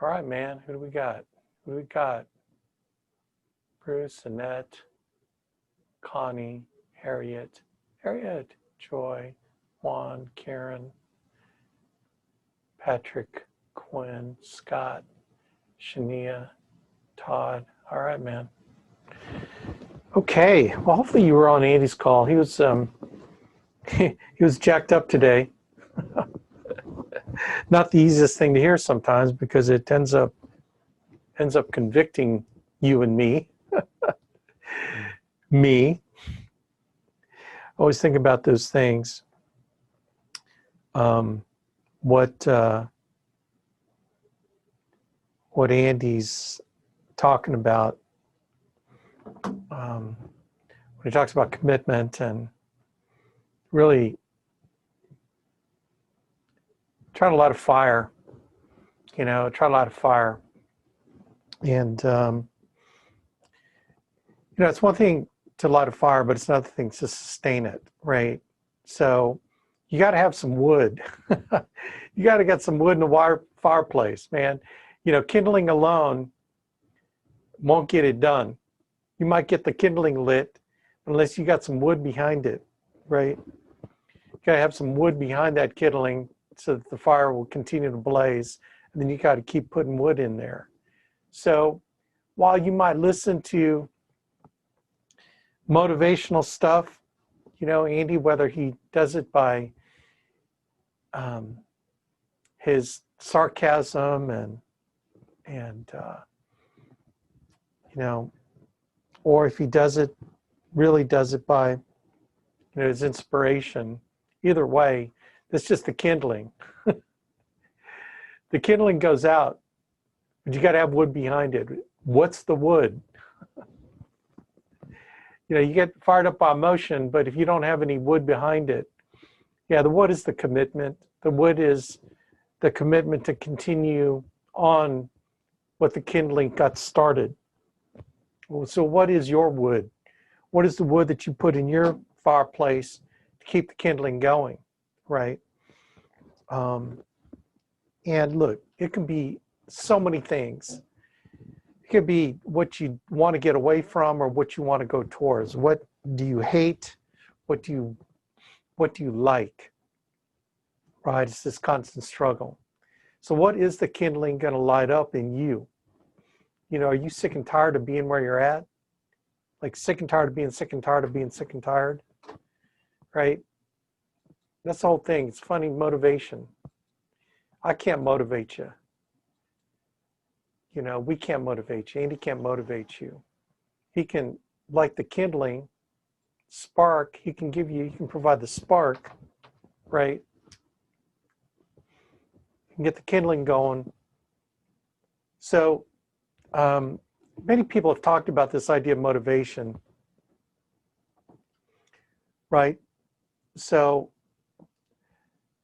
All right, man. Who do we got? Who do we got? Bruce, Annette, Connie, Harriet, Joy, Juan, Karen, Patrick, Quinn, Scott, Shania, Todd. All right, man. Okay. Well, hopefully you were on Andy's call. He was he was jacked up today. Not the easiest thing to hear sometimes because it ends up convicting you and me. Me. Always think about those things. What Andy's talking about when he talks about commitment and really try to light a fire, try to light a fire. And, it's one thing to light a fire, but it's another thing to sustain it, right? So you got to have some wood. You got to get some wood in the fireplace, man. Kindling alone won't get it done. You might get the kindling lit unless you got some wood behind it, right? You got to have some wood behind that kindling so that the fire will continue to blaze, and then you got to keep putting wood in there. So while you might listen to motivational stuff, Andy, whether he does it by his sarcasm and or if he really does it by his inspiration, either way, that's just the kindling. The kindling goes out, but you got to have wood behind it. What's the wood? You get fired up by emotion, but if you don't have any wood behind it, the wood is the commitment. The wood is the commitment to continue on what the kindling got started. So what is your wood? What is the wood that you put in your fireplace to keep the kindling going, right? And look, it can be so many things. It could be what you want to get away from or what you want to go towards. What do you hate? What do you like? Right? It's this constant struggle. So what is the kindling going to light up in you? Are you sick and tired of being where you're at? Like sick and tired of being sick and tired of being sick and tired? Right? That's the whole thing. It's funny, motivation. I can't motivate you. We can't motivate you. Andy can't motivate you. He can, like the kindling spark, he can provide the spark, right? You can get the kindling going. So many people have talked about this idea of motivation, right? So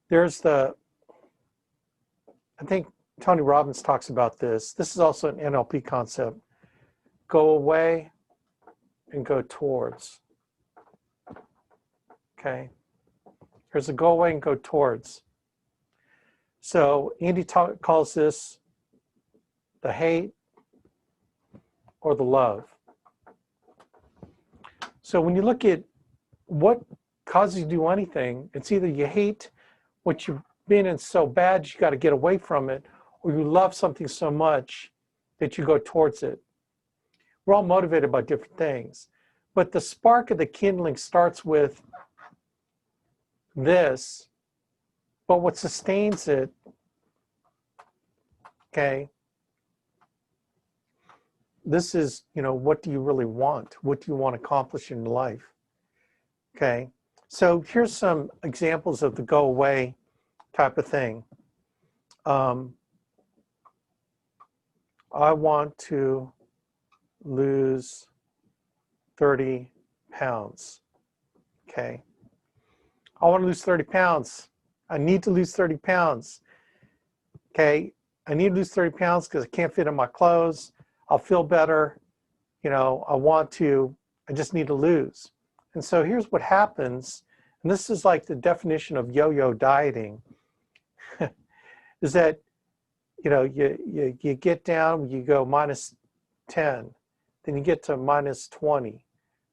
there's I think Tony Robbins talks about this. This is also an NLP concept. Go away and go towards. Okay. There's a go away and go towards. So Andy calls this the hate or the love. So when you look at what causes you to do anything, it's either you hate what you've been in so bad you got to get away from it, or you love something so much that you go towards it. We're all motivated by different things. But the spark of the kindling starts with this, but what sustains it, okay, this is, what do you really want? What do you want to accomplish in life? Okay, so here's some examples of the go away type of thing. I want to lose 30 pounds. Okay. I want to lose 30 pounds. I need to lose 30 pounds. Okay. I need to lose 30 pounds because I can't fit in my clothes. I'll feel better. I just need to lose. And so here's what happens. And this is like the definition of yo-yo dieting, is that you get down, you go -10, then you get to -20,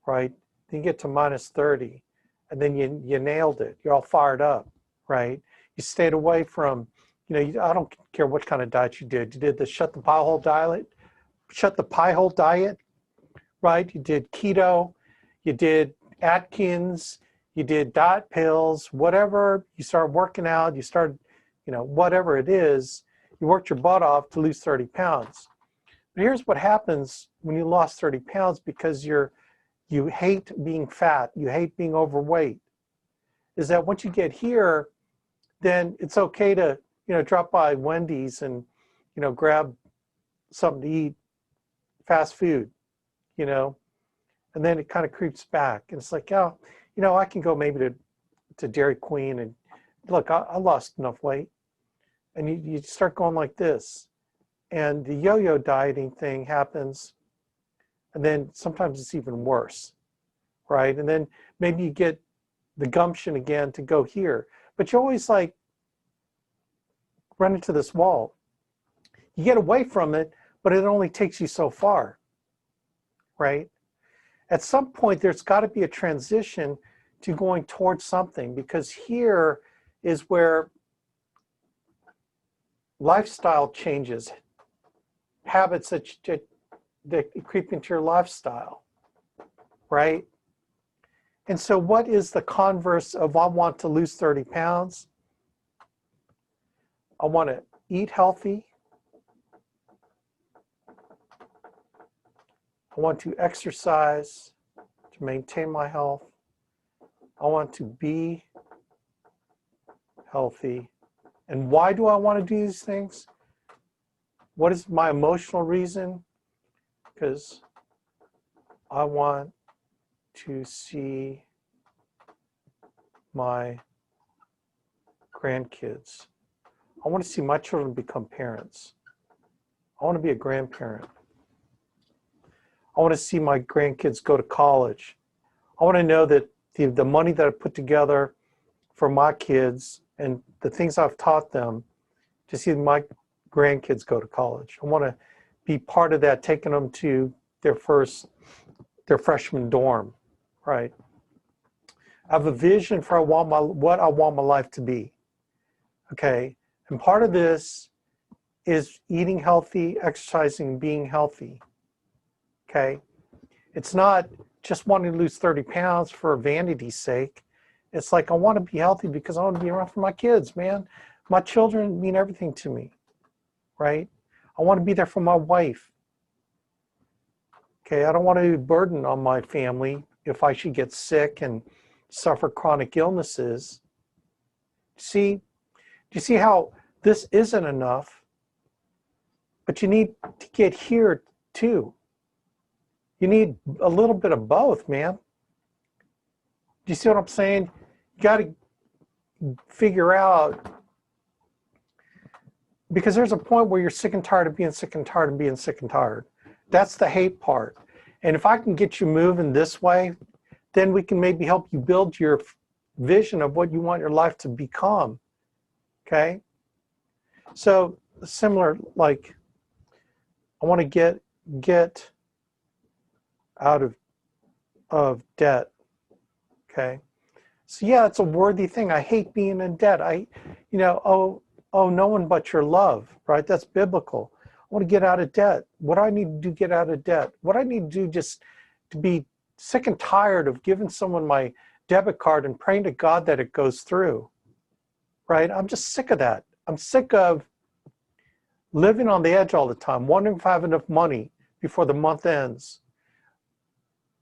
right? Then you get to -30, and then you nailed it. You're all fired up, right? You stayed away from, I don't care what kind of diet you did. You did the shut the pie hole diet, right? You did keto, you did Atkins, you did diet pills, whatever. You started working out, you started, whatever it is, you worked your butt off to lose 30 pounds. But here's what happens when you lost 30 pounds, because you hate being fat, you hate being overweight, is that once you get here, then it's okay to, drop by Wendy's and, grab something to eat, fast food, and then it kind of creeps back. And it's like, oh, I can go maybe to Dairy Queen and look, I lost enough weight. And you start going like this. And the yo-yo dieting thing happens. And then sometimes it's even worse, right? And then maybe you get the gumption again to go here. But you always like run into this wall. You get away from it, but it only takes you so far, right? At some point, there's got to be a transition to going towards something, because here is where lifestyle changes, habits that creep into your lifestyle, right? And so what is the converse of I want to lose 30 pounds? I want to eat healthy. I want to exercise to maintain my health. I want to be healthy. And why do I want to do these things? What is my emotional reason? Because I want to see my grandkids. I want to see my children become parents. I want to be a grandparent. I want to see my grandkids go to college. I want to know that the money that I put together for my kids and the things I've taught them, to see my grandkids go to college. I want to be part of that, taking them to their freshman dorm, right? I have a vision for what I want my life to be, okay? And part of this is eating healthy, exercising, being healthy, okay? It's not just wanting to lose 30 pounds for vanity's sake. It's like, I want to be healthy because I want to be around for my kids, man. My children mean everything to me, right? I want to be there for my wife. Okay, I don't want to be a burden on my family if I should get sick and suffer chronic illnesses. Do you see how this isn't enough? But you need to get here too. You need a little bit of both, man. Do you see what I'm saying? You got to figure out, because there's a point where you're sick and tired of being sick and tired of being sick and tired. That's the hate part. And if I can get you moving this way, then we can maybe help you build your vision of what you want your life to become. Okay? So similar, like, I want to get out of debt. Okay? So yeah, it's a worthy thing. I hate being in debt. Oh, no one but your love, right? That's biblical. I want to get out of debt. What do I need to do to get out of debt? What do I need to do just to be sick and tired of giving someone my debit card and praying to God that it goes through, right? I'm just sick of that. I'm sick of living on the edge all the time, wondering if I have enough money before the month ends.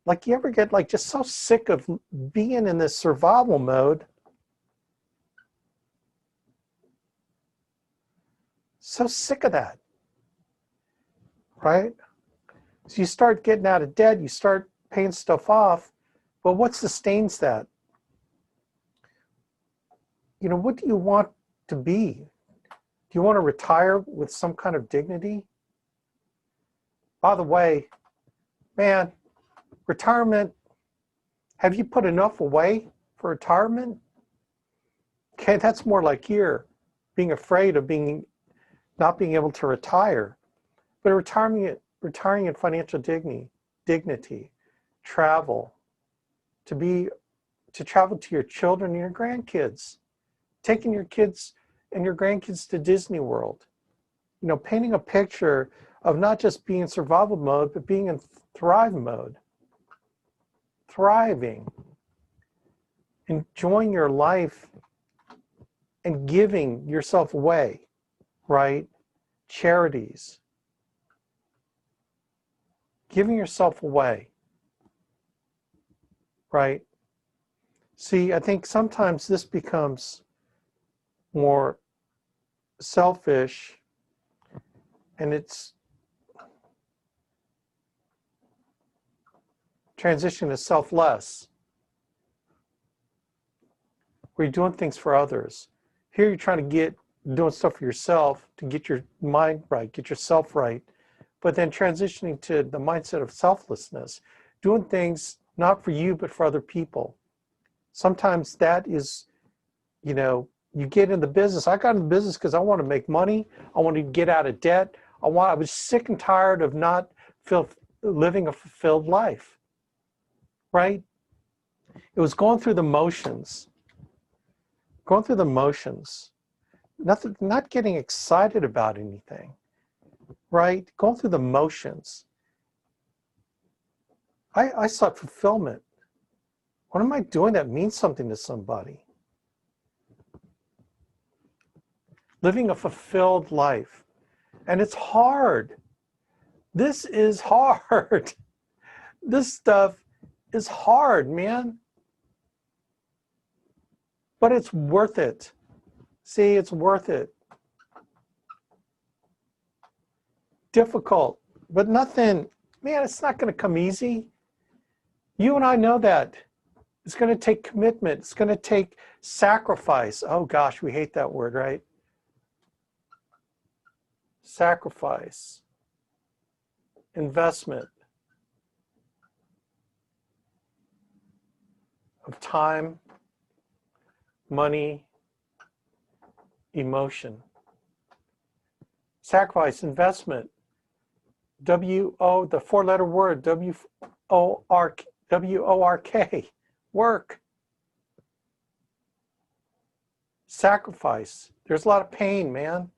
Like, you ever get like just so sick of being in this survival mode? So sick of that, right? So you start getting out of debt, you start paying stuff off, but what sustains that? What do you want to be? Do you want to retire with some kind of dignity? By the way, man, retirement, have you put enough away for retirement? Okay, that's more like you're being afraid of being not being able to retire, but retiring in financial dignity, travel, to travel to your children and your grandkids, taking your kids and your grandkids to Disney World, you know, painting a picture of not just being in survival mode, but being in thrive mode, thriving, enjoying your life and giving yourself away, right? Charities, giving yourself away, right? See, I think sometimes this becomes more selfish, and it's transition to selfless, where you're doing things for others. Here you're trying to doing stuff for yourself to get your mind right, get yourself right, but then transitioning to the mindset of selflessness, doing things not for you, but for other people. Sometimes that is, you know, you get in the business. I got in the business because I want to make money. I want to get out of debt. I was sick and tired of not living a fulfilled life, right? It was going through the motions, not getting excited about anything, right? Going through the motions. I sought fulfillment. What am I doing that means something to somebody? Living a fulfilled life. And it's hard. This is hard. This stuff is hard, man. But it's worth it. See, it's worth it. Difficult, but nothing, man, it's not going to come easy. You and I know that. It's going to take commitment. It's going to take sacrifice. Oh gosh, we hate that word, right? Sacrifice, investment of time, money, emotion. Sacrifice, investment, W-O, the four-letter word, W-O-R-K, work. Sacrifice. There's a lot of pain, man.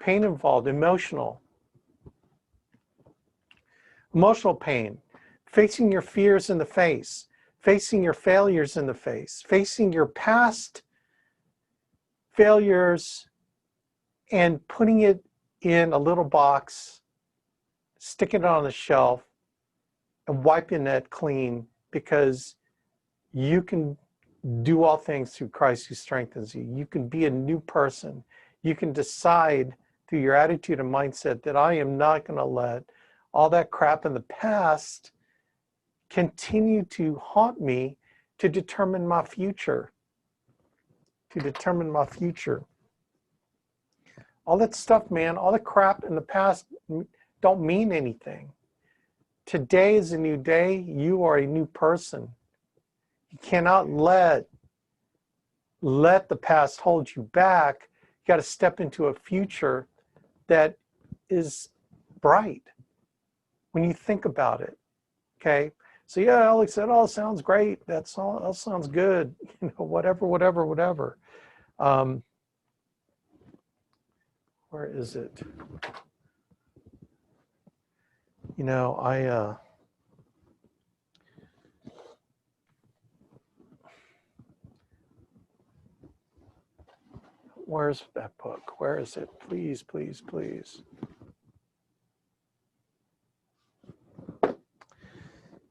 Pain involved, emotional. Emotional pain, facing your fears in the face, facing your failures in the face, facing your past failures and putting it in a little box, sticking it on the shelf and wiping it clean, because you can do all things through Christ who strengthens you. You can be a new person. You can decide through your attitude and mindset that I am not going to let all that crap in the past continue to haunt me to determine my future. All that stuff, man, all the crap in the past don't mean anything. Today is a new day. You are a new person. You cannot let the past hold you back. You got to step into a future that is bright when you think about it. Okay? So yeah, Alex said, oh, sounds great. That sounds good. You know, whatever. Where is it? You know, where's that book? Where is it? Please, please, please.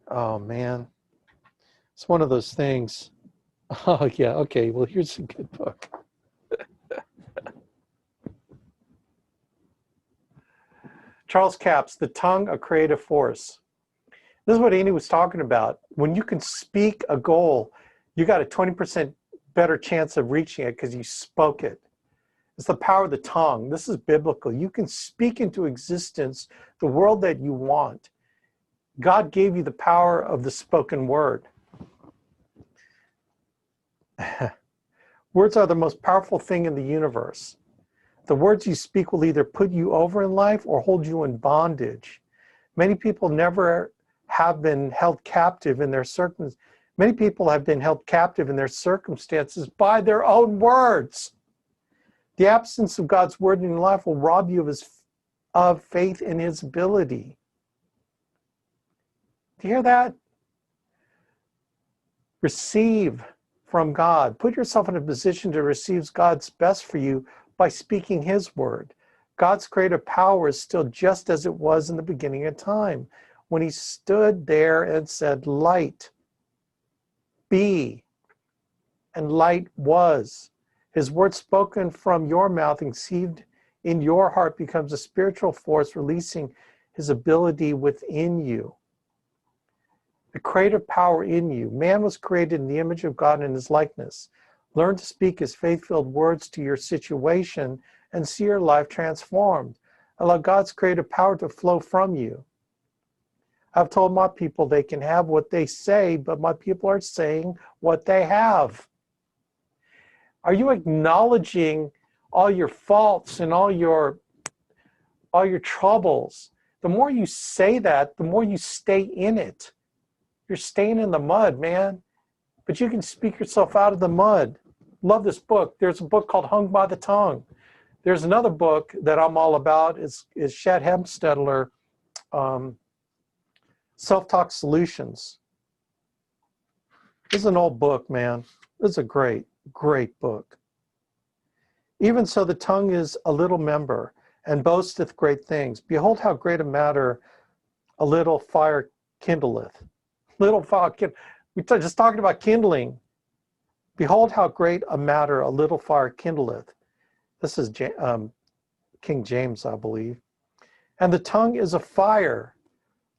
Oh man, it's one of those things. Oh yeah, okay, well here's a good book. Charles Capps, The Tongue, a Creative Force. This is what Andy was talking about. When you can speak a goal, you got a 20% better chance of reaching it because you spoke it. It's the power of the tongue. This is biblical. You can speak into existence the world that you want. God gave you the power of the spoken word. Words are the most powerful thing in the universe. The words you speak will either put you over in life or hold you in bondage. Many people never have been held captive in their circumstances. Many people have been held captive in their circumstances by their own words. The absence of God's word in your life will rob you of faith in his ability. Do you hear that? Receive from God. Put yourself in a position to receive God's best for you by speaking his word. God's creative power is still just as it was in the beginning of time, when he stood there and said, light, be, and light was. His word spoken from your mouth and conceived in your heart becomes a spiritual force, releasing his ability within you. The creative power in you. Man was created in the image of God and in his likeness. Learn to speak his faith-filled words to your situation and see your life transformed. Allow God's creative power to flow from you. I've told my people they can have what they say, but my people are saying what they have. Are you acknowledging all your faults and all your troubles? The more you say that, the more you stay in it. You're staying in the mud, man. But you can speak yourself out of the mud. Love this book. There's a book called Hung by the Tongue. There's another book that I'm all about. Is Shad Hemstedler, Self-Talk Solutions. This is an old book, man. This is a great, great book. Even so, the tongue is a little member, and boasteth great things. Behold how great a matter a little fire kindleth. Little fire, we just talking about kindling. Behold how great a matter a little fire kindleth. This is King James, I believe. And the tongue is a fire,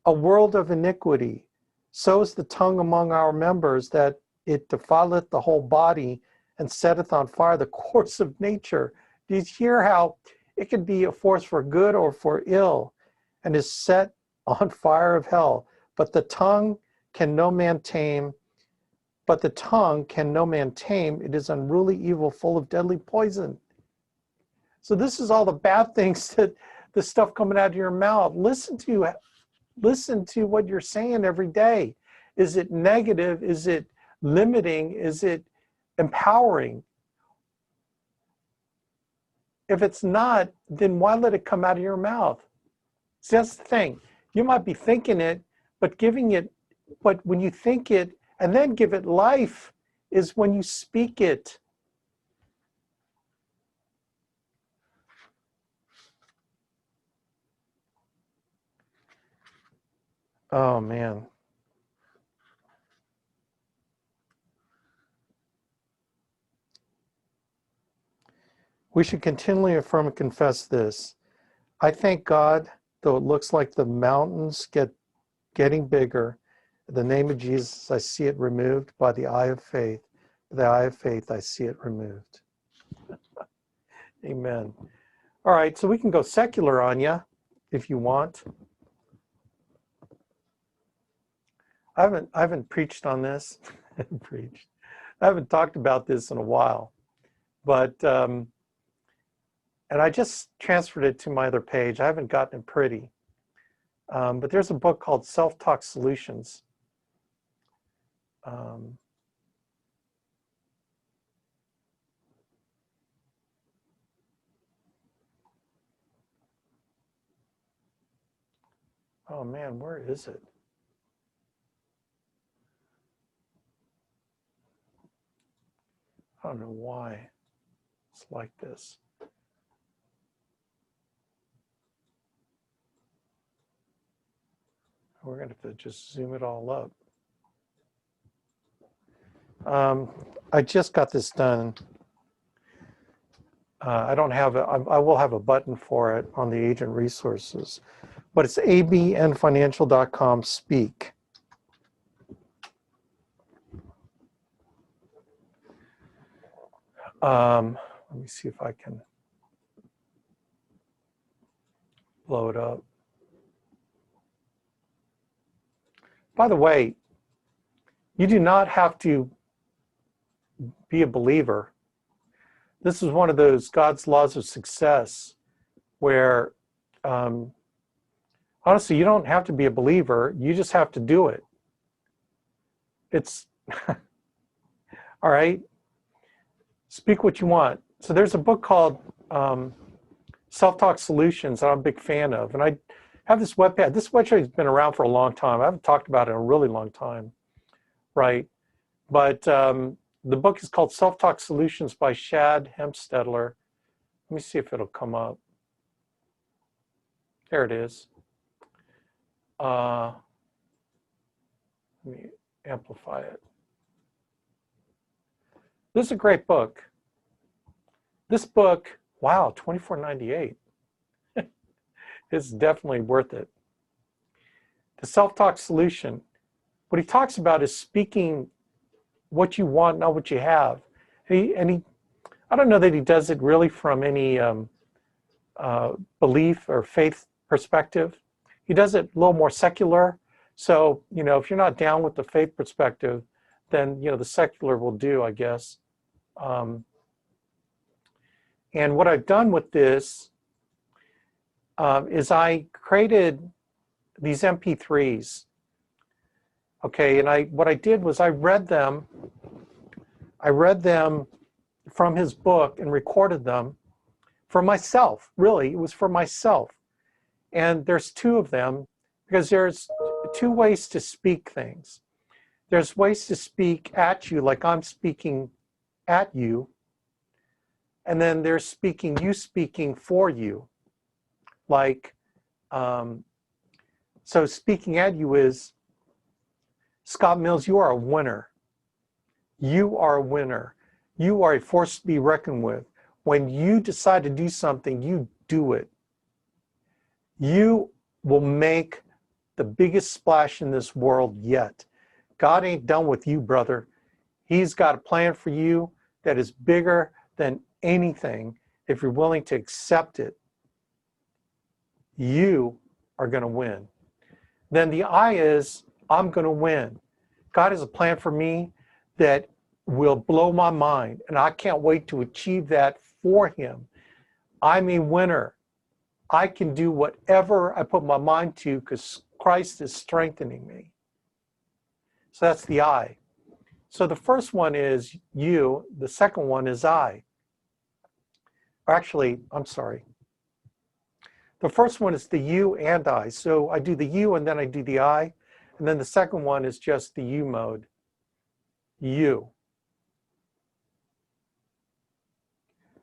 a world of iniquity. So is the tongue among our members, that it defileth the whole body and setteth on fire the course of nature. Do you hear how it can be a force for good or for ill, and is set on fire of hell? But the tongue can no man tame. But the tongue can no man tame. It is unruly evil, full of deadly poison. So this is all the bad things, that the stuff coming out of your mouth. Listen to what you're saying every day. Is it negative? Is it limiting? Is it empowering? If it's not, then why let it come out of your mouth? See, that's the thing. You might be thinking it, but when you think it and then give it life is when you speak it. Oh, man. We should continually affirm and confess this. I thank God, though it looks like the mountains getting bigger, in the name of Jesus, I see it removed by the eye of faith. By the eye of faith, I see it removed. Amen. All right, so we can go secular on you if you want. I haven't preached on this. I haven't talked about this in a while, but and I just transferred it to my other page. I haven't gotten it pretty, but there's a book called Self-Talk Solutions. Oh man, where is it? I don't know why it's like this. We're going to have to just zoom it all up. I just got this done. I don't have it. I will have a button for it on the agent resources, but it's abnfinancial.com speak. Let me see if I can blow it up. By the way, you do not have to be a believer. This is one of those God's laws of success where, honestly, you don't have to be a believer. You just have to do it. It's, all right, speak what you want. So there's a book called Self-Talk Solutions that I'm a big fan of. And I have this webpage. This website has been around for a long time. I haven't talked about it in a really long time, right? But the book is called Self-Talk Solutions by Shad Hempsteadler. Let me see if it'll come up. There it is. Let me amplify it. This is a great book. This book, wow, $24.98. It's definitely worth it. The self-talk solution. What he talks about is speaking what you want, not what you have. And I don't know that he does it really from any belief or faith perspective. He does it a little more secular. So, you know, if you're not down with the faith perspective, then, you know, the secular will do, I guess. And what I've done with this is I created these MP3s. Okay, and what I did was I read them from his book and recorded them for myself. Really, it was for myself. And there's two of them because there's two ways to speak things. There's ways to speak at you, like I'm speaking at you. And then there's you speaking for you. Like, so speaking at you is, Scott Mills, you are a winner. You are a winner. You are a force to be reckoned with. When you decide to do something, you do it. You will make the biggest splash in this world yet. God ain't done with you, brother. He's got a plan for you that is bigger than anything. If you're willing to accept it, you are going to win. Then the I is, I'm going to win. God has a plan for me that will blow my mind, and I can't wait to achieve that for him. I'm a winner. I can do whatever I put my mind to because Christ is strengthening me. So that's the I. So the first one is you. The second one is I. Or actually, I'm sorry. The first one is the you and I. So I do the you and then I do the I. And then the second one is just the you mode. You.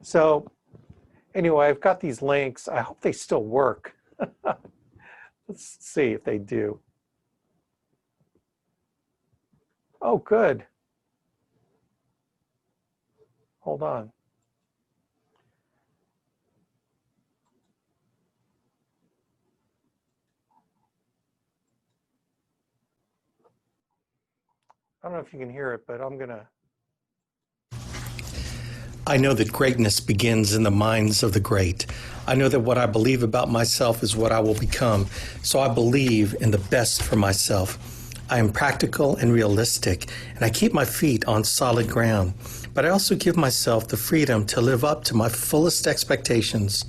So anyway, I've got these links. I hope they still work. Let's see if they do. Oh, good. Hold on. I don't know if you can hear it, but I'm going to. I know that greatness begins in the minds of the great. I know that what I believe about myself is what I will become, so I believe in the best for myself. I am practical and realistic, and I keep my feet on solid ground, but I also give myself the freedom to live up to my fullest expectations.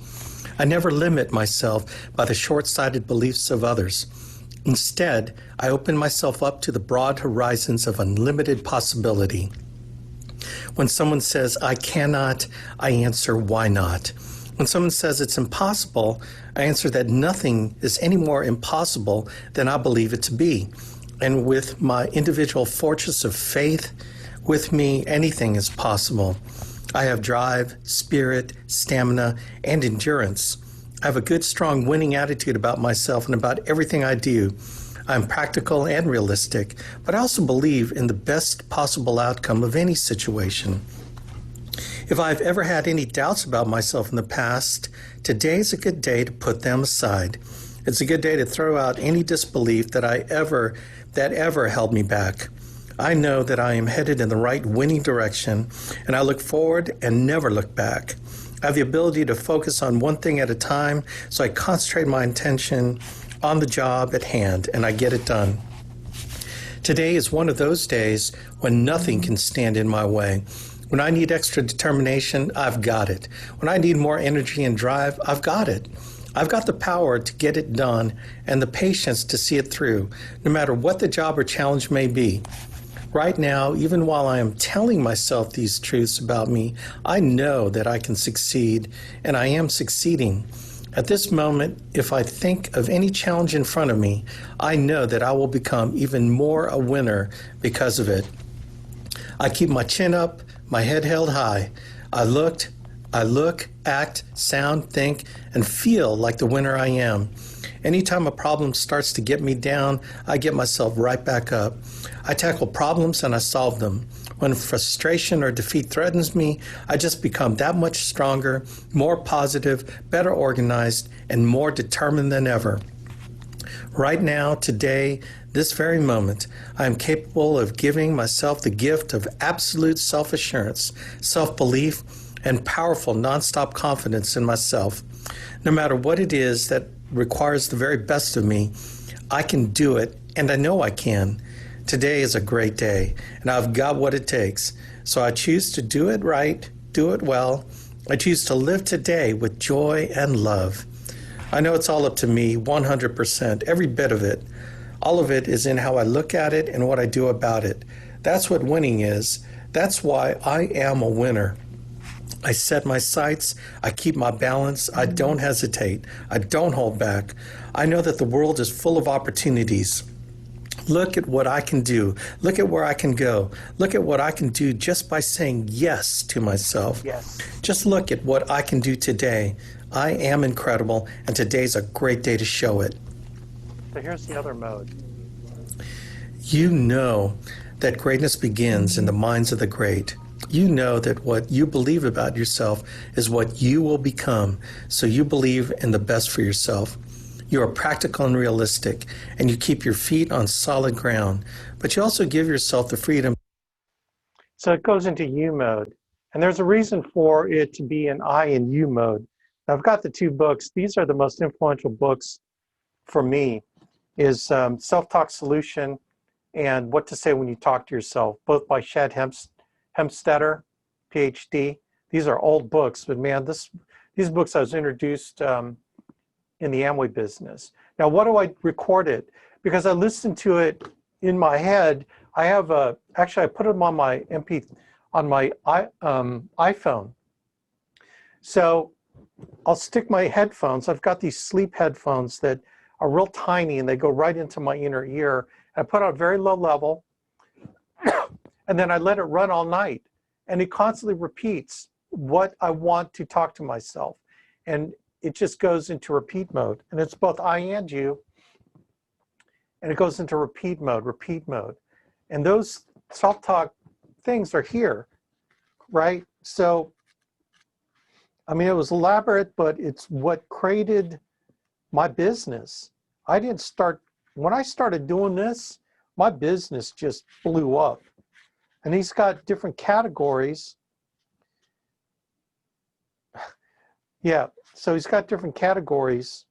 I never limit myself by the short-sighted beliefs of others. Instead, I open myself up to the broad horizons of unlimited possibility. When someone says, I cannot, I answer, why not? When someone says it's impossible, I answer that nothing is any more impossible than I believe it to be. And with my individual fortress of faith, with me, anything is possible. I have drive, spirit, stamina, and endurance. I have a good, strong, winning attitude about myself and about everything I do. I'm practical and realistic, but I also believe in the best possible outcome of any situation. If I've ever had any doubts about myself in the past, today is a good day to put them aside. It's a good day to throw out any disbelief that ever held me back. I know that I am headed in the right winning direction, and I look forward and never look back. I have the ability to focus on one thing at a time, so I concentrate my attention on the job at hand, and I get it done. Today is one of those days when nothing can stand in my way, When I need extra determination, I've got it. When I need more energy and drive, I've got it. I've got the power to get it done and the patience to see it through, no matter what the job or challenge may be. Right now, even while I am telling myself these truths about me, I know that I can succeed, and I am succeeding. At this moment, if I think of any challenge in front of me, I know that I will become even more a winner because of it. I keep my chin up, my head held high. I look, act, sound, think, and feel like the winner I am. Anytime a problem starts to get me down, I get myself right back up. I tackle problems and I solve them. When frustration or defeat threatens me, I just become that much stronger, more positive, better organized, and more determined than ever. Right now, today, this very moment, I am capable of giving myself the gift of absolute self-assurance, self-belief, and powerful nonstop confidence in myself. No matter what it is that requires the very best of me, I can do it, and I know I can. Today is a great day, and I've got what it takes. So I choose to do it right, do it well. I choose to live today with joy and love. I know it's all up to me, 100%, every bit of it. All of it is in how I look at it and what I do about it. That's what winning is. That's why I am a winner. I set my sights, I keep my balance, I don't hesitate, I don't hold back. I know that the world is full of opportunities. Look at what I can do. Look at where I can go. Look at what I can do just by saying yes to myself. Yes. Just look at what I can do today. I am incredible, and today's a great day to show it. So here's the other mode. You know that greatness begins in the minds of the great. You know that what you believe about yourself is what you will become, so you believe in the best for yourself. You are practical and realistic, and you keep your feet on solid ground, but you also give yourself the freedom. So it goes into you mode. And there's a reason for it to be in I and you mode. Now, I've got the two books. These are the most influential books for me, is Self-Talk Solution and What to Say When You Talk to Yourself, both by Shad Hempstetter, PhD. These are old books, but man, these books I was introduced in the Amway business. Now, what do I record it? Because I listened to it in my head. I have actually I put them on my iPhone. So I'll stick my headphones. I've got these sleep headphones that are real tiny and they go right into my inner ear. I put on very low level and then I let it run all night. And it constantly repeats what I want to talk to myself. And it just goes into repeat mode. And it's both I and you. And it goes into repeat mode. And those self-talk things are here, right? So, I mean, it was elaborate, but it's what created my business. When I started doing this, my business just blew up. And he's got different categories. Yeah, so he's got different categories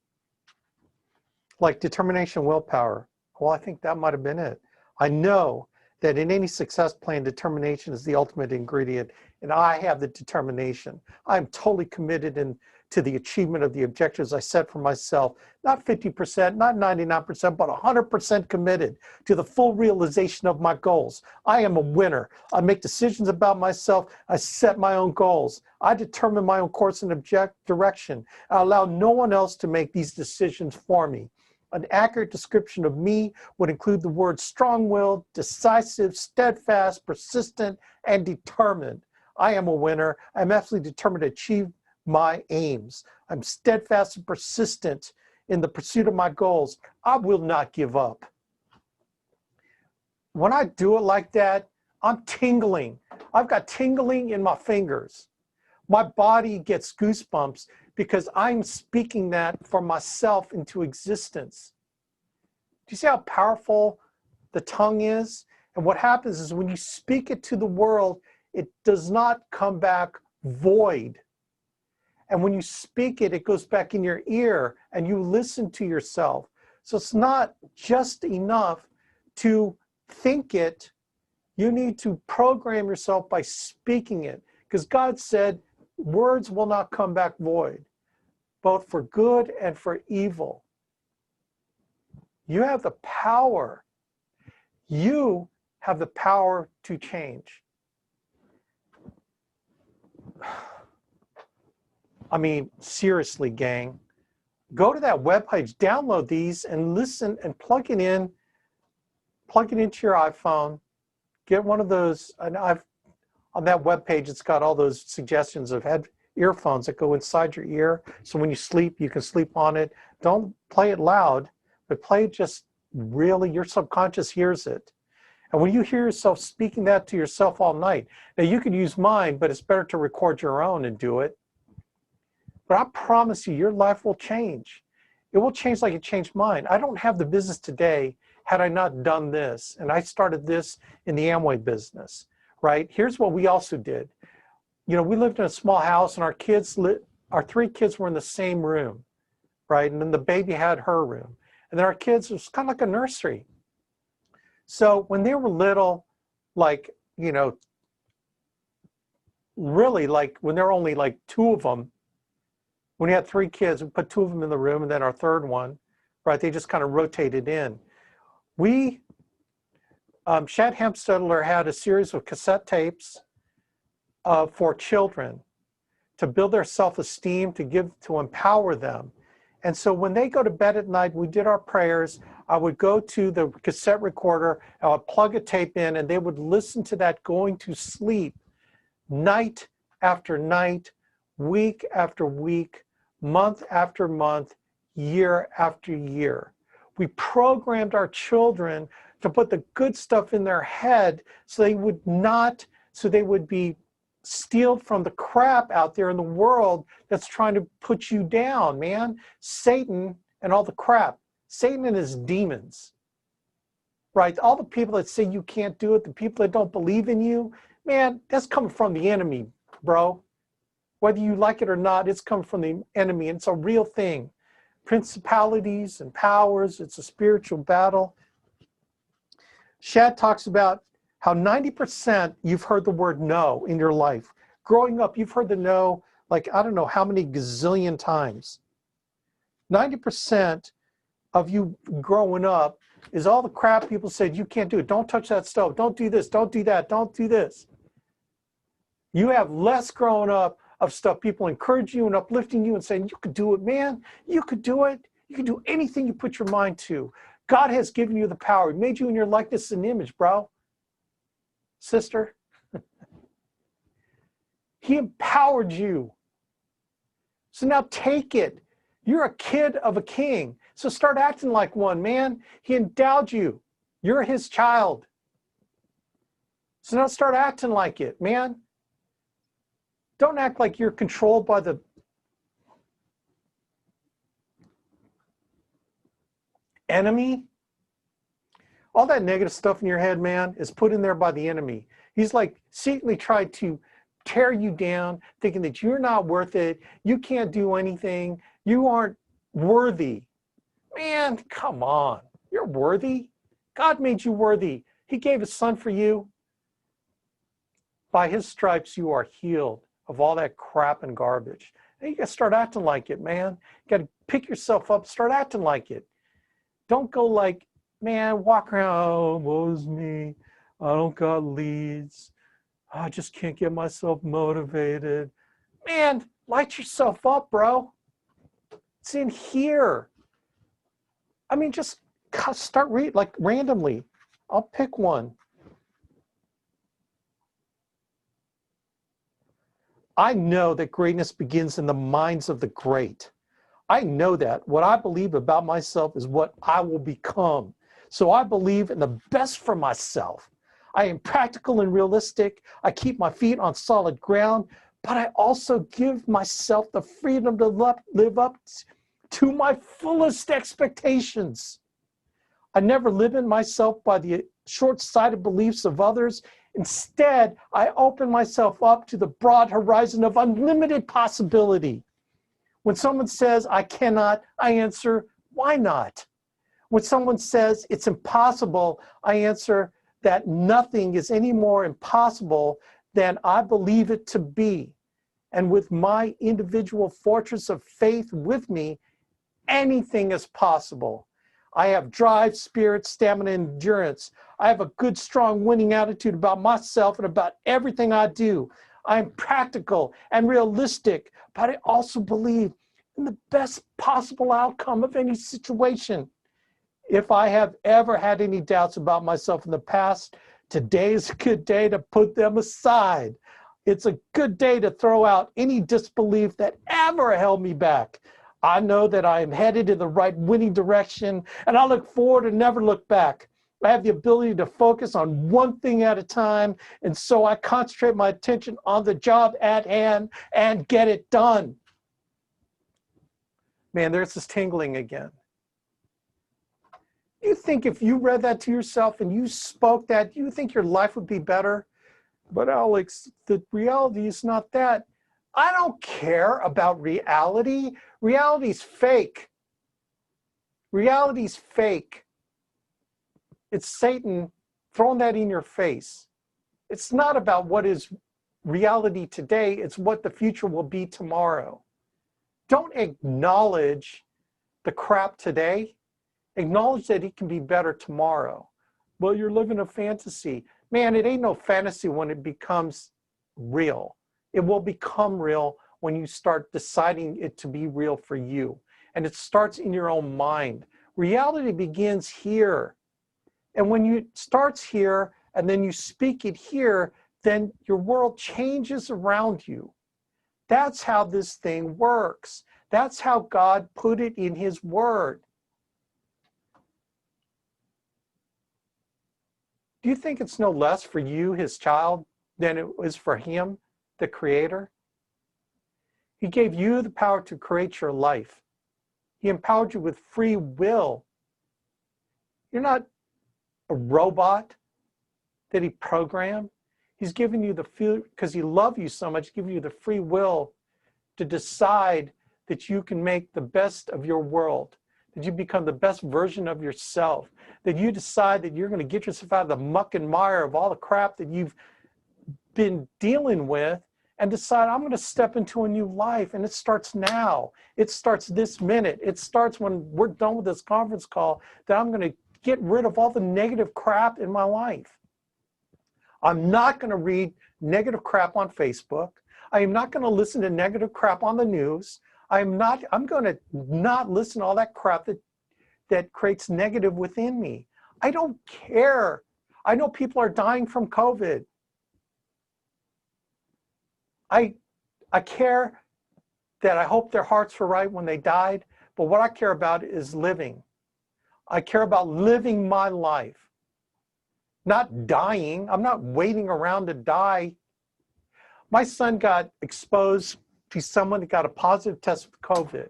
like determination, willpower. Well, I think that might have been it. I know that in any success plan, determination is the ultimate ingredient, and I have the determination. I'm totally committed to the achievement of the objectives I set for myself, not 50%, not 99%, but 100% committed to the full realization of my goals. I am a winner. I make decisions about myself. I set my own goals. I determine my own course and direction. I allow no one else to make these decisions for me. An accurate description of me would include the words strong-willed, decisive, steadfast, persistent, and determined. I am a winner. I'm absolutely determined to achieve my aims. I'm steadfast and persistent in the pursuit of my goals. I will not give up. When I do it like that, I'm tingling. I've got tingling in my fingers. My body gets goosebumps because I'm speaking that for myself into existence. Do you see how powerful the tongue is? And what happens is when you speak it to the world, it does not come back void. And when you speak it, it goes back in your ear and you listen to yourself. So it's not just enough to think it. You need to program yourself by speaking it, because God said words will not come back void, both for good and for evil. You have the power. You have the power to change. I mean, seriously, gang, go to that webpage, download these and listen and plug it into your iPhone. Get one of those, and on that webpage, it's got all those suggestions of earphones that go inside your ear. So when you sleep, you can sleep on it. Don't play it loud, but play it just really, your subconscious hears it. And when you hear yourself speaking that to yourself all night, now you can use mine, but it's better to record your own and do it. But I promise you, your life will change. It will change like it changed mine. I don't have the business today had I not done this. And I started this in the Amway business, right? Here's what we also did. You know, we lived in a small house and our 3 kids were in the same room, right? And then the baby had her room. And then our kids, it was kind of like a nursery. So when they were little, like, you know, really like when there were only like 2 of them, when we had 3 kids, we put 2 of them in the room and then our 3rd one, right? They just kind of rotated in. Shad Hempsteadler had a series of cassette tapes for children to build their self-esteem, to empower them. And so when they go to bed at night, we did our prayers. I would go to the cassette recorder, I would plug a tape in, and they would listen to that going to sleep night after night, week after week, month after month, year after year. We programmed our children to put the good stuff in their head so they would be stealed from the crap out there in the world that's trying to put you down, man. Satan and all the crap. Satan and his demons, right? All the people that say you can't do it, the people that don't believe in you, man, that's coming from the enemy, bro. Whether you like it or not, it's coming from the enemy, and it's a real thing. Principalities and powers, it's a spiritual battle. Shad talks about how 90% you've heard the word no in your life. Growing up, you've heard the no, like, I don't know how many gazillion times. 90% of you growing up is all the crap people said, you can't do it. Don't touch that stove. Don't do this. Don't do that. Don't do this. You have less growing up of stuff people encourage you and uplifting you and saying, you could do it, man. You could do it. You can do anything you put your mind to. God has given you the power. He made you in your likeness and image, bro. Sister. He empowered you. So now take it. You're a kid of a king. So start acting like one, man. He endowed you. You're his child. So now start acting like it, man. Don't act like you're controlled by the enemy. All that negative stuff in your head, man, is put in there by the enemy. He's like secretly tried to tear you down, thinking that you're not worth it. You can't do anything. You aren't worthy. Man, come on. You're worthy. God made you worthy. He gave his son for you. By his stripes, you are healed of all that crap and garbage. And you got to start acting like it, man. You got to pick yourself up, start acting like it. Don't go like, man, walk around, oh, woe's me. I don't got leads. I just can't get myself motivated. Man, light yourself up, bro. It's in here. I mean, just start reading, like randomly. I'll pick one. I know that greatness begins in the minds of the great. I know that. What I believe about myself is what I will become. So I believe in the best for myself. I am practical and realistic. I keep my feet on solid ground, but I also give myself the freedom to live up to my fullest expectations. I never limit myself by the short-sighted beliefs of others. Instead, I open myself up to the broad horizon of unlimited possibility. When someone says, I cannot, I answer, why not? When someone says, it's impossible, I answer, that nothing is any more impossible than I believe it to be. And with my individual fortress of faith with me, anything is possible. I have drive, spirit, stamina, and endurance. I have a good, strong, winning attitude about myself and about everything I do. I'm practical and realistic, but I also believe in the best possible outcome of any situation. If I have ever had any doubts about myself in the past, today is a good day to put them aside. It's a good day to throw out any disbelief that ever held me back. I know that I am headed in the right winning direction, and I look forward and never look back. I have the ability to focus on one thing at a time, and so I concentrate my attention on the job at hand and get it done. Man, there's this tingling again. You think if you read that to yourself and you spoke that, you think your life would be better? But Alex, the reality is not that. I don't care about reality. Reality's fake. Reality's fake. It's Satan throwing that in your face. It's not about what is reality today, it's what the future will be tomorrow. Don't acknowledge the crap today. Acknowledge that it can be better tomorrow. Well, you're living a fantasy. Man, it ain't no fantasy when it becomes real. It will become real when you start deciding it to be real for you. And it starts in your own mind. Reality begins here. And when it starts here and then you speak it here, then your world changes around you. That's how this thing works. That's how God put it in his word. Do you think it's no less for you, his child, than it is for him, the creator? He gave you the power to create your life. He empowered you with free will. You're not a robot that he programmed. He's given you the feel, because he loves you so much, giving you the free will to decide that you can make the best of your world, that you become the best version of yourself, that you decide that you're going to get yourself out of the muck and mire of all the crap that you've been dealing with and decide, I'm going to step into a new life. And it starts now. It starts this minute. It starts when we're done with this conference call, that I'm going to get rid of all the negative crap in my life. I'm not going to read negative crap on Facebook. I am not going to listen to negative crap on the news. I'm going to not listen to all that crap that creates negative within me. I don't care. I know people are dying from COVID. I care that I hope their hearts were right when they died, but what I care about is living. I care about living my life, not dying. I'm not waiting around to die. My son got exposed to someone that got a positive test with COVID.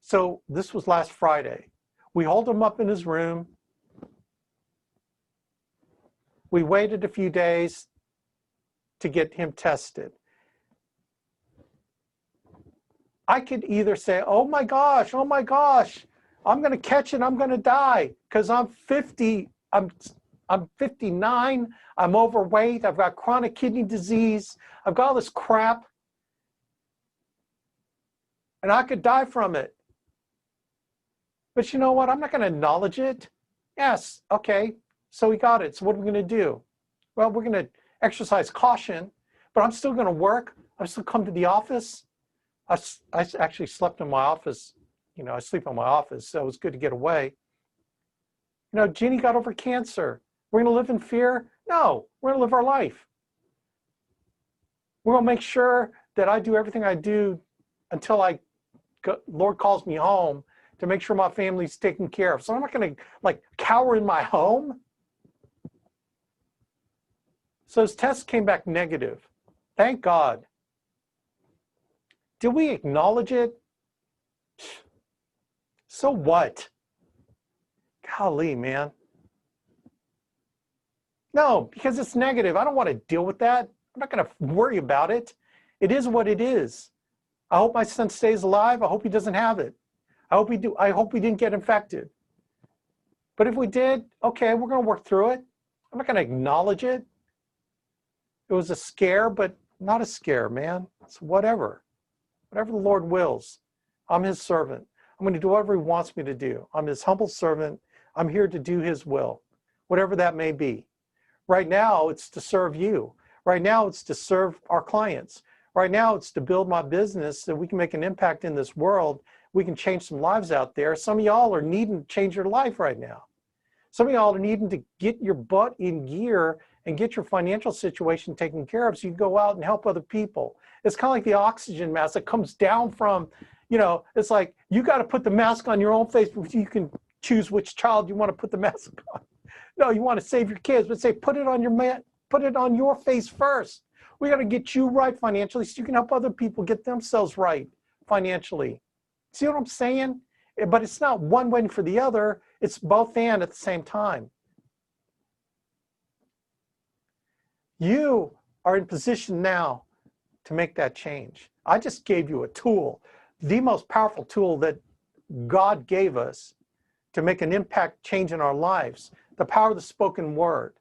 So this was last Friday. We holed him up in his room. We waited a few days to get him tested. I could either say, oh my gosh, I'm going to catch it, I'm going to die because I'm 50, I'm 59, I'm overweight, I've got chronic kidney disease, I've got all this crap, and I could die from it. But you know what? I'm not going to acknowledge it. Yes, okay, so we got it. So what are we going to do? Well, we're going to exercise caution, but I'm still going to work. I still come to the office. I actually slept in my office. You know, I sleep in my office, so it was good to get away. You know, Jeannie got over cancer. We're going to live in fear? No, we're going to live our life. We're going to make sure that I do everything I do until Lord calls me home to make sure my family's taken care of. So I'm not going to like cower in my home. So his test came back negative. Thank God. Did we acknowledge it? So what? Golly, man. No, because it's negative. I don't want to deal with that. I'm not going to worry about it. It is what it is. I hope my son stays alive. I hope he doesn't have it. I hope we didn't get infected. But if we did, okay, we're going to work through it. I'm not going to acknowledge it. It was a scare, but not a scare, man. It's whatever. Whatever the Lord wills. I'm his servant. I'm going to do whatever he wants me to do. I'm his humble servant. I'm here to do his will, whatever that may be. Right now, it's to serve you. Right now, it's to serve our clients. Right now, it's to build my business so we can make an impact in this world. We can change some lives out there. Some of y'all are needing to change your life right now. Some of y'all are needing to get your butt in gear and get your financial situation taken care of so you can go out and help other people. It's kind of like the oxygen mask that comes down from, you know, it's like you got to put the mask on your own face before you can choose which child you want to put the mask on. No, you want to save your kids, but say put it on your face first. We got to get you right financially so you can help other people get themselves right financially. See what I'm saying? But it's not one waiting for the other. It's both and at the same time. You are in position now to make that change. I just gave you a tool, the most powerful tool that God gave us to make an impact change in our lives, the power of the spoken word.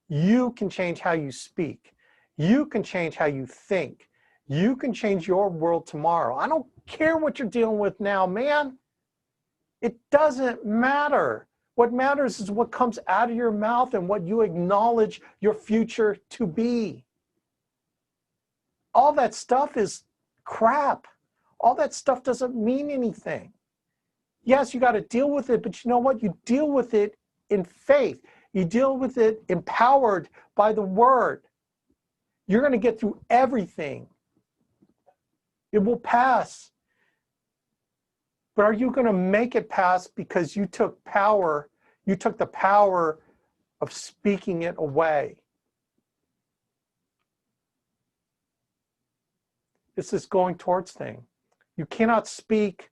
You can change how you speak. You can change how you think. You can change your world tomorrow. I don't care what you're dealing with now, man. It doesn't matter. What matters is what comes out of your mouth and what you acknowledge your future to be. All that stuff is crap. All that stuff doesn't mean anything. Yes, you got to deal with it, but you know what? You deal with it in faith. You deal with it empowered by the word. You're going to get through everything. It will pass. But are you going to make it pass because you took power? You took the power of speaking it away. It's this going towards thing. You cannot speak,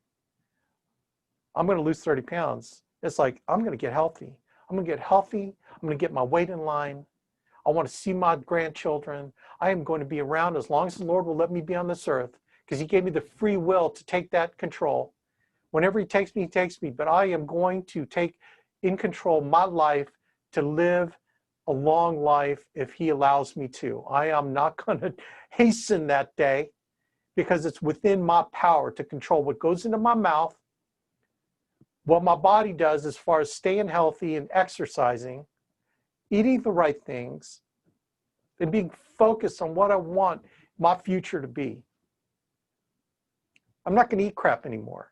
I'm going to lose 30 pounds. It's like, I'm going to get healthy. I'm going to get healthy. I'm going to get my weight in line. I want to see my grandchildren. I am going to be around as long as the Lord will let me be on this earth, because he gave me the free will to take that control. Whenever he takes me, he takes me. But I am going to take in control my life to live a long life if he allows me to. I am not going to hasten that day, because it's within my power to control what goes into my mouth, what my body does as far as staying healthy and exercising, eating the right things, and being focused on what I want my future to be. I'm not going to eat crap anymore.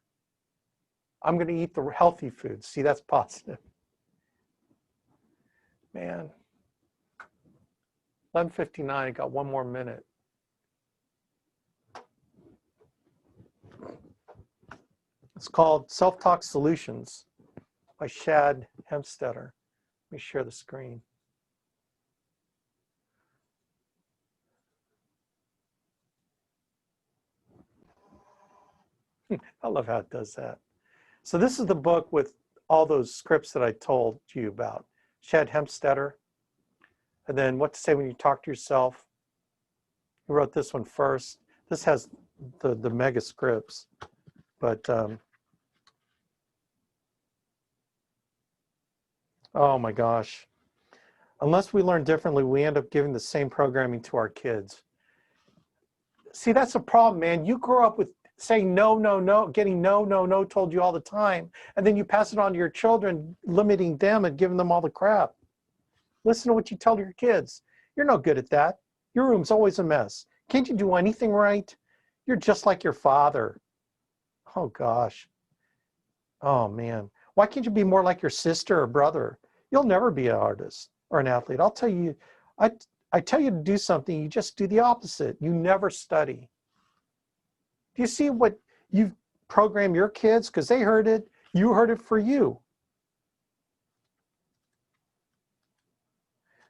I'm going to eat the healthy foods. See, that's positive. Man, 11:59, I got one more minute. It's called Self-Talk Solutions by Shad Hempstetter. Let me share the screen. I love how it does that. So this is the book with all those scripts that I told you about. Shad Hempstetter. And then What to Say When You Talk to Yourself. He wrote this one first. This has the mega scripts. But, oh my gosh. Unless we learn differently, we end up giving the same programming to our kids. See, that's the problem, man. You grow up with saying no, no, no, getting no, no, no told you all the time. And then you pass it on to your children, limiting them and giving them all the crap. Listen to what you tell your kids. You're no good at that. Your room's always a mess. Can't you do anything right? You're just like your father. Oh, gosh. Oh, man. Why can't you be more like your sister or brother? You'll never be an artist or an athlete. I'll tell you, I tell you to do something, you just do the opposite. You never study. Do you see what you've programmed your kids? Because they heard it. You heard it for you.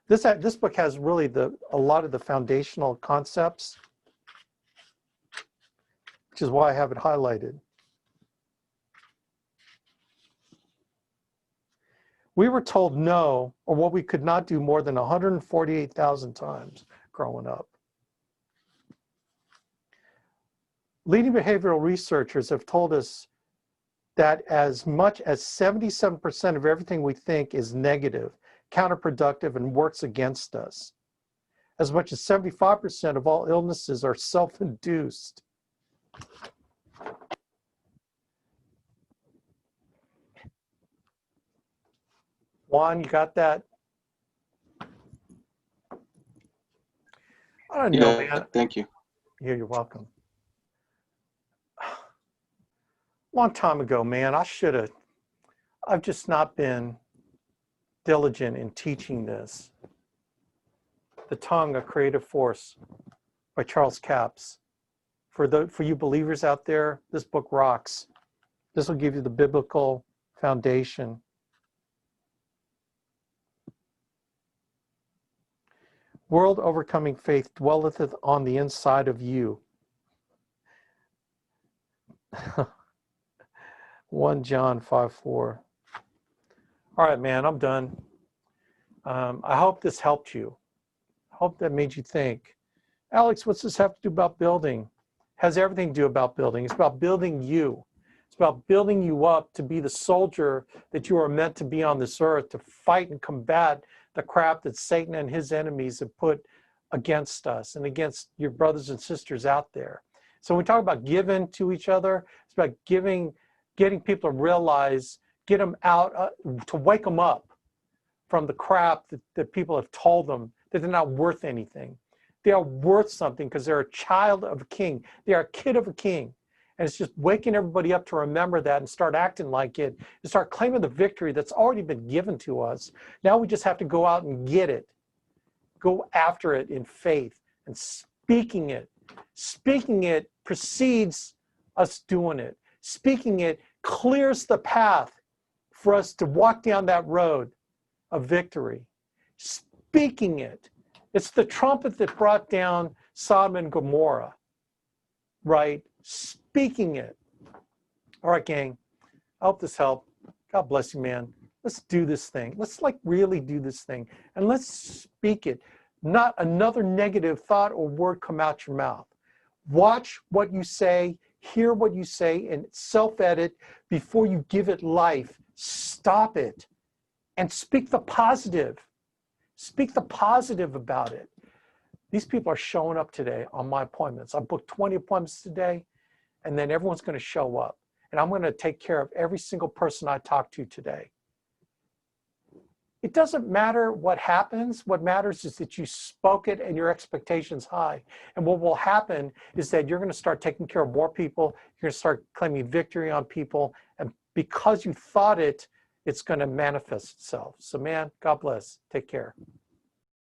This book has really a lot of the foundational concepts, which is why I have it highlighted. We were told no, or what we could not do, more than 148,000 times growing up. Leading behavioral researchers have told us that as much as 77% of everything we think is negative counterproductive, and works against us. As much as 75% of all illnesses are self-induced. Juan, you got that? I don't know, man. Thank you. Yeah, you're welcome. Long time ago, man, I've just not been diligent in teaching this. The Tongue, a Creative Force by Charles Capps. For you believers out there, this book rocks. This will give you the biblical foundation. World overcoming faith dwelleth on the inside of you. 1 John 5:4. All right, man, I'm done. I hope this helped you. I hope that made you think. Alex, what's this have to do about building? It has everything to do about building. It's about building you. It's about building you up to be the soldier that you are meant to be on this earth, to fight and combat the crap that Satan and his enemies have put against us and against your brothers and sisters out there. So when we talk about giving to each other, it's about getting people to realize, get them out, to wake them up from the crap that people have told them that they're not worth anything. They are worth something because they're a child of a king. They are a kid of a king. And it's just waking everybody up to remember that and start acting like it and start claiming the victory that's already been given to us. Now we just have to go out and get it. Go after it in faith and speaking it. Speaking it precedes us doing it. Speaking it clears the path for us to walk down that road of victory. Speaking it. It's the trumpet that brought down Sodom and Gomorrah, right? Speaking it. All right, gang. I hope this helped. God bless you, man. Let's do this thing. Let's really do this thing. And let's speak it. Not another negative thought or word come out your mouth. Watch what you say, hear what you say, and self-edit before you give it life. Stop it and speak the positive. Speak the positive about it. These people are showing up today on my appointments. I booked 20 appointments today, and then everyone's going to show up. And I'm going to take care of every single person I talk to today. It doesn't matter what happens. What matters is that you spoke it and your expectations high. And what will happen is that you're going to start taking care of more people. You're going to start claiming victory on people. And because you thought it, it's going to manifest itself. So man, God bless. Take care.